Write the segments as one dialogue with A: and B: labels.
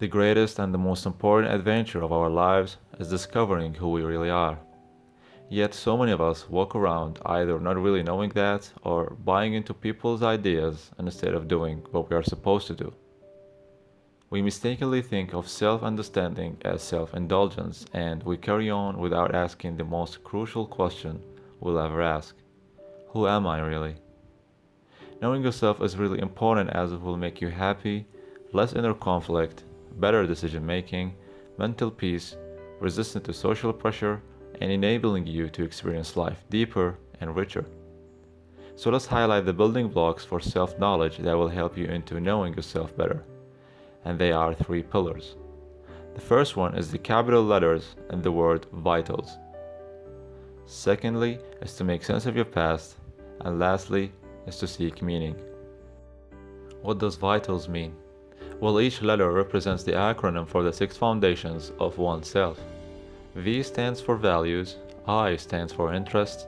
A: The greatest and the most important adventure of our lives is discovering who we really are. Yet so many of us walk around either not really knowing that or buying into people's ideas instead of doing what we are supposed to do. We mistakenly think of self understanding as self indulgence, and we carry on without asking the most crucial question we'll ever ask: who am I really? Knowing yourself is really important as it will make you happy, less inner conflict, better decision making, mental peace, resistant to social pressure, and enabling you to experience life deeper and richer. So let's highlight the building blocks for self knowledge that will help you into knowing yourself better. And they are three pillars. The first one is the capital letters in the word vitals. Secondly is to make sense of your past. And lastly is to seek meaning. What does vitals mean? Well, each letter represents the acronym for the six foundations of oneself. V stands for values, I stands for interest,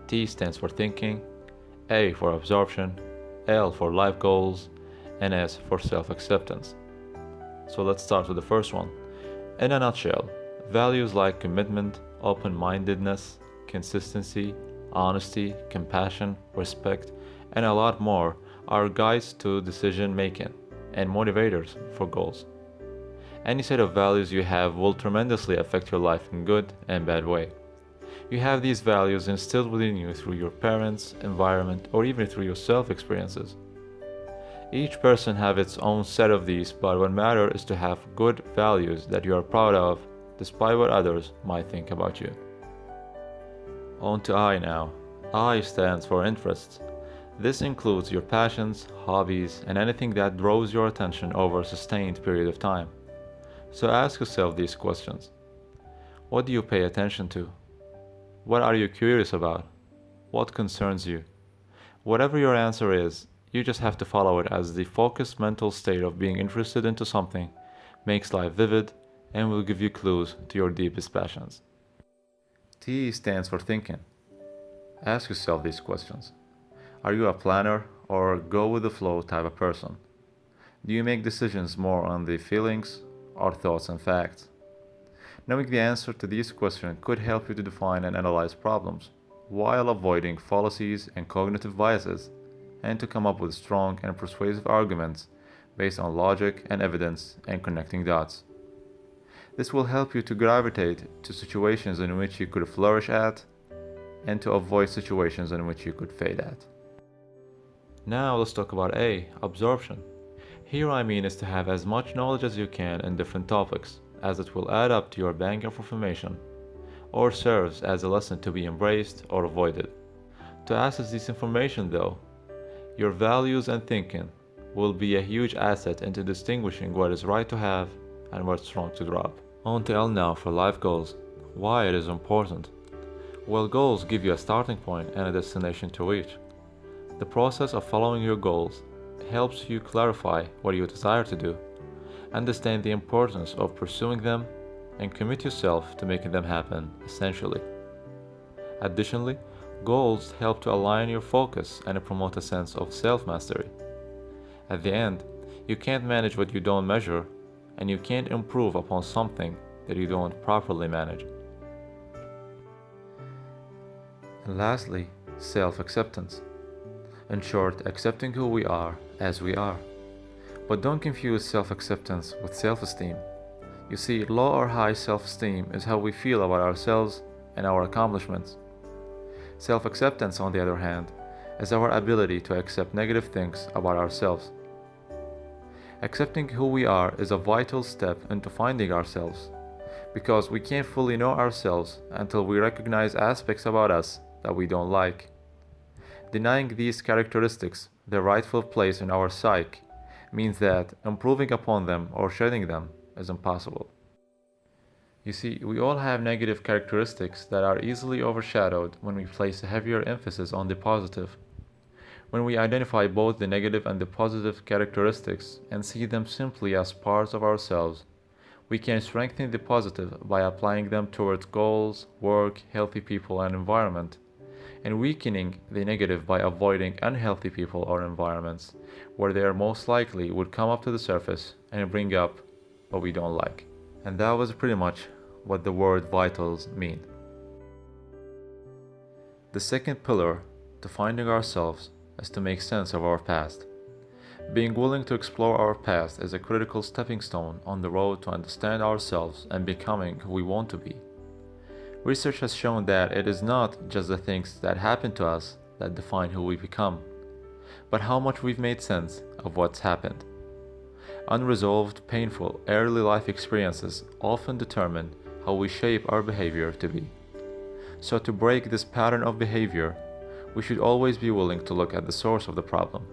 A: T stands for thinking, A for absorption, L for life goals, and S for self-acceptance. So let's start with the first one. In a nutshell, values like commitment, open-mindedness, consistency, honesty, compassion, respect, and a lot more are guides to decision making and motivators for goals. Any set of values you have will tremendously affect your life in good and bad way. You have these values instilled within you through your parents, environment, or even through your self-experiences. Each person have its own set of these, but what matters is to have good values that you are proud of, despite what others might think about you. On to I now. I stands for interests. This includes your passions, hobbies, and anything that draws your attention over a sustained period of time. So ask yourself these questions. What do you pay attention to? What are you curious about? What concerns you? Whatever your answer is, you just have to follow it, as the focused mental state of being interested into something makes life vivid and will give you clues to your deepest passions. T stands for thinking. Ask yourself these questions. Are you a planner or go with the flow type of person? Do you make decisions more on the feelings or thoughts and facts? Knowing the answer to these questions could help you to define and analyze problems while avoiding fallacies and cognitive biases, and to come up with strong and persuasive arguments based on logic and evidence and connecting dots. This will help you to gravitate to situations in which you could flourish at and to avoid situations in which you could fade at. Now let's talk about A, absorption. Here I mean is to have as much knowledge as you can in different topics, as it will add up to your bank of information, or serves as a lesson to be embraced or avoided. To access this information though, your values and thinking will be a huge asset into distinguishing what is right to have and what's wrong to drop. On to L now for life goals. Why it is important? Well, goals give you a starting point and a destination to reach. The process of following your goals helps you clarify what you desire to do, understand the importance of pursuing them, and commit yourself to making them happen, essentially. Additionally, goals help to align your focus and promote a sense of self-mastery. At the end, you can't manage what you don't measure, and you can't improve upon something that you don't properly manage. And lastly, self-acceptance. In short, accepting who we are as we are. But don't confuse self-acceptance with self-esteem. You see, low or high self-esteem is how we feel about ourselves and our accomplishments. Self-acceptance, on the other hand, is our ability to accept negative things about ourselves. Accepting who we are is a vital step into finding ourselves, because we can't fully know ourselves until we recognize aspects about us that we don't like. Denying these characteristics their rightful place in our psyche means that improving upon them or shedding them is impossible. You see, we all have negative characteristics that are easily overshadowed when we place a heavier emphasis on the positive. When we identify both the negative and the positive characteristics and see them simply as parts of ourselves, we can strengthen the positive by applying them towards goals, work, healthy people, and environment, and weakening the negative by avoiding unhealthy people or environments where they are most likely would come up to the surface and bring up what we don't like. And that was pretty much what the word vitals mean. The second pillar to finding ourselves is to make sense of our past. Being willing to explore our past is a critical stepping stone on the road to understand ourselves and becoming who we want to be. Research has shown that it is not just the things that happen to us that define who we become, but how much we've made sense of what's happened. Unresolved, painful, early life experiences often determine how we shape our behavior to be. So to break this pattern of behavior, we should always be willing to look at the source of the problem,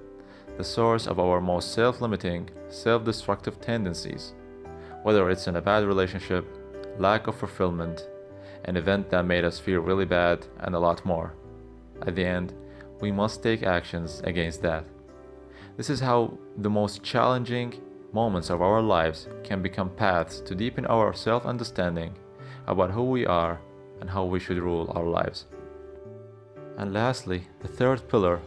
A: the source of our most self-limiting, self-destructive tendencies, whether it's in a bad relationship, lack of fulfillment, an event that made us feel really bad, and a lot more. At the end, we must take actions against that. This is how the most challenging moments of our lives can become paths to deepen our self-understanding about who we are and how we should rule our lives. And lastly, the third pillar,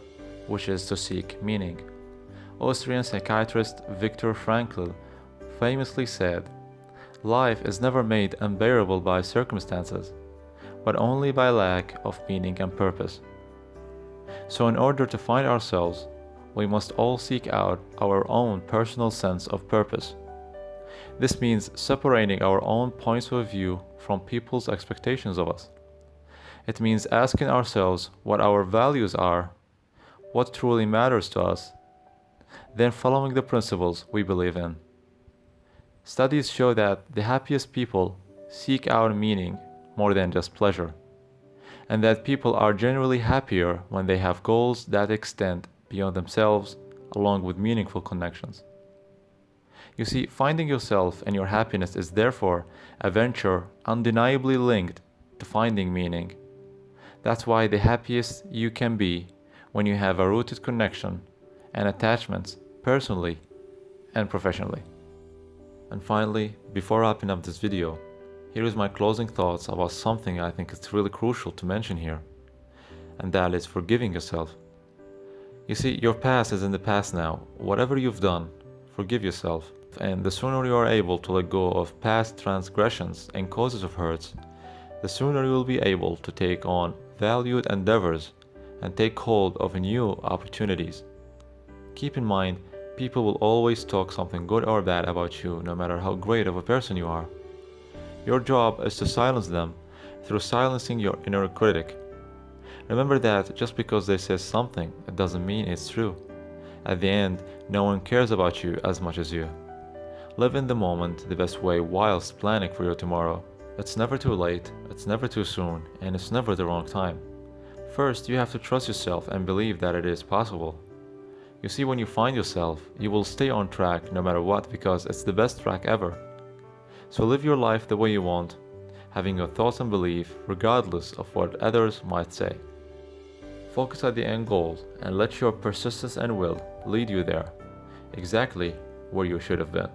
A: which is to seek meaning. Austrian psychiatrist Viktor Frankl famously said, "Life is never made unbearable by circumstances, but only by lack of meaning and purpose." So in order to find ourselves, we must all seek out our own personal sense of purpose. This means separating our own points of view from people's expectations of us. It means asking ourselves what our values are, what truly matters to us, then following the principles we believe in. Studies show that the happiest people seek out meaning more than just pleasure, and that people are generally happier when they have goals that extend beyond themselves, along with meaningful connections. You see, finding yourself and your happiness is therefore a venture undeniably linked to finding meaning. That's why the happiest you can be when you have a rooted connection and attachments personally and professionally. And finally, before wrapping up this video, here is my closing thoughts about something I think is really crucial to mention here, and that is forgiving yourself. You see, your past is in the past now. Whatever you've done, forgive yourself. And the sooner you are able to let go of past transgressions and causes of hurts, the sooner you will be able to take on valued endeavors and take hold of new opportunities. Keep in mind, people will always talk something good or bad about you, no matter how great of a person you are. Your job is to silence them through silencing your inner critic. Remember that just because they say something, it doesn't mean it's true. At the end, no one cares about you as much as you. Live in the moment the best way whilst planning for your tomorrow. It's never too late, it's never too soon, and it's never the wrong time. First, you have to trust yourself and believe that it is possible. You see, when you find yourself, you will stay on track no matter what because it's the best track ever. So live your life the way you want, having your thoughts and belief regardless of what others might say. Focus on the end goal and let your persistence and will lead you there, exactly where you should have been.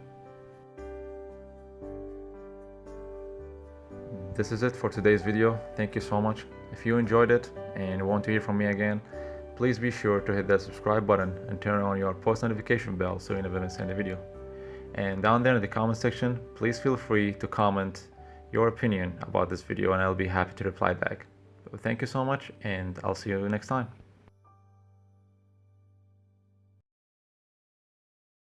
A: This is it for today's video. Thank you so much. If you enjoyed it and want to hear from me again, please be sure to hit that subscribe button and turn on your post notification bell so you never miss any video. And down there in the comment section, please feel free to comment your opinion about this video and I'll be happy to reply back. So thank you so much and I'll see you next time.